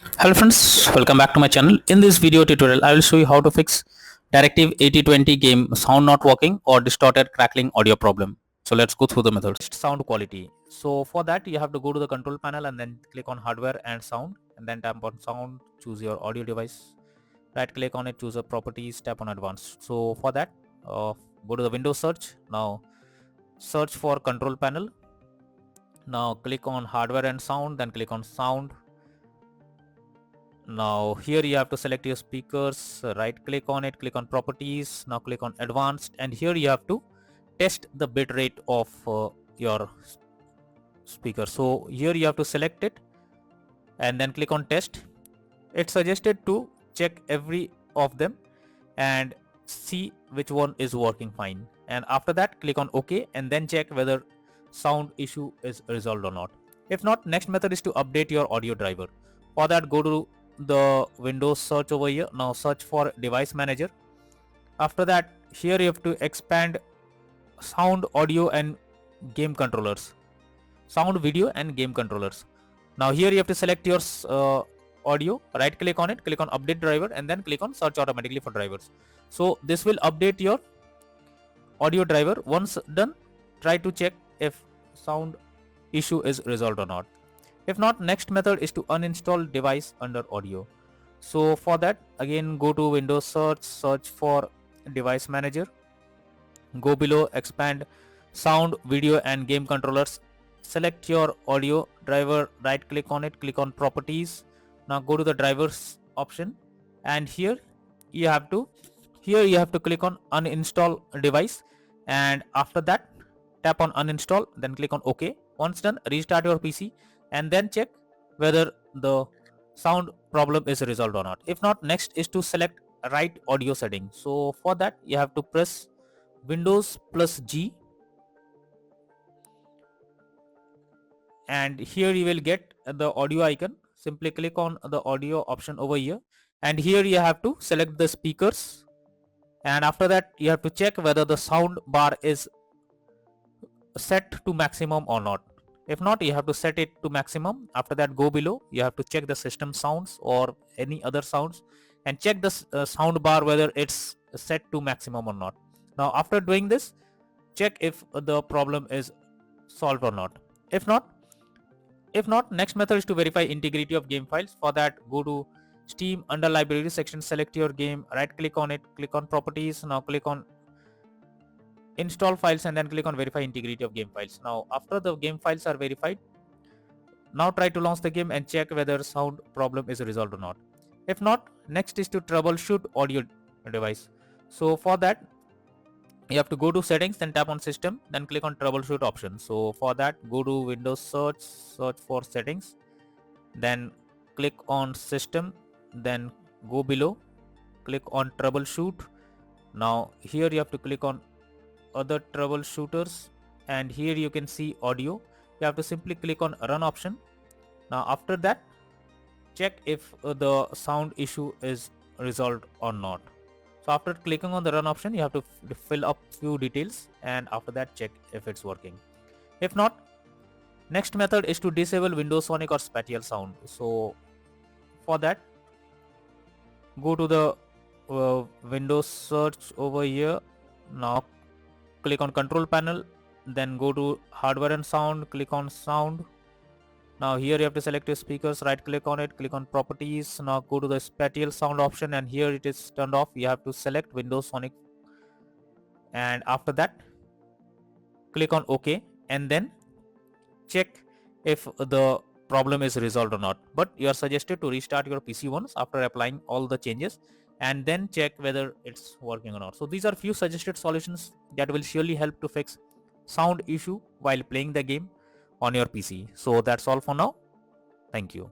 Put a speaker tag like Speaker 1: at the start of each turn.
Speaker 1: Hello friends, welcome back to my channel. In this video tutorial, I will show you how to fix Directive 8020 game sound not working or distorted crackling audio problem. So let's go through the methods. Sound quality. So for that you have to go to the control panel and then click on hardware and sound and then tap on sound, choose your audio device. Right click on it, choose a properties, tap on advanced. So for that go to the Windows search. Now search for control panel. Now click on hardware and sound, then click on sound. Now here you have to select your speakers, right click on it, click on properties, now click on advanced, and here you have to test the bit rate of your speaker. So here you have to select it and then click on test. It's suggested to check every of them and see which one is working fine, and after that click on OK and then check whether sound issue is resolved or not. If not, next method is to update your audio driver. For that, go to the Windows search over here. Now search for device manager. After that, here you have to expand sound, audio and game controllers, sound, video and game controllers. Now here you have to select your audio, right click on it, click on update driver and then click on search automatically for drivers. So this will update your audio driver. Once done, try to check if sound issue is resolved or not. If not, next method is to uninstall device under audio. So for that, again go to Windows search, search for device manager, go below expand sound, video and game controllers, select your audio driver, right click on it, click on properties. Now go to the drivers option and here you have to click on uninstall device, and after that tap on uninstall, then click on OK. Once done, restart your PC and then check whether the sound problem is resolved or not. If not, next is to select right audio setting. So for that you have to press Windows plus G and here you will get the audio icon. Simply click on the audio option over here and here you have to select the speakers, and after that you have to check whether the sound bar is set to maximum or not. If not, you have to set it to maximum. After that, go below, you have to check the system sounds or any other sounds and check the sound bar whether it's set to maximum or not. Now after doing this, check if the problem is solved or not. If not, next method is to verify integrity of game files. For that, go to Steam, under library section, select your game, right click on it, click on properties. Now click on install files and then click on verify integrity of game files. Now after the game files are verified, now try to launch the game and check whether sound problem is resolved or not. If not, next is to troubleshoot audio device. So for that, you have to go to settings, then tap on system, then click on troubleshoot option. So for that, go to Windows search, search for settings, then click on system, then go below, click on troubleshoot. Now here you have to click on other troubleshooters and here you can see audio. You have to simply click on run option. Now after that, check if the sound issue is resolved or not. So after clicking on the run option, you have to fill up few details and after that check if it's working. If not, next method is to disable Windows Sonic or spatial sound. So for that, go to the Windows search over here. Now click on control panel, then go to hardware and sound, click on sound. Now here you have to select your speakers, right click on it, click on properties. Now go to the spatial sound option and here it is turned off. You have to select Windows Sonic and after that click on OK and then check if the problem is resolved or not. But you are suggested to restart your PC once after applying all the changes and then check whether it's working or not. So these are few suggested solutions that will surely help to fix sound issue while playing the game on your PC. So that's all for now. Thank you.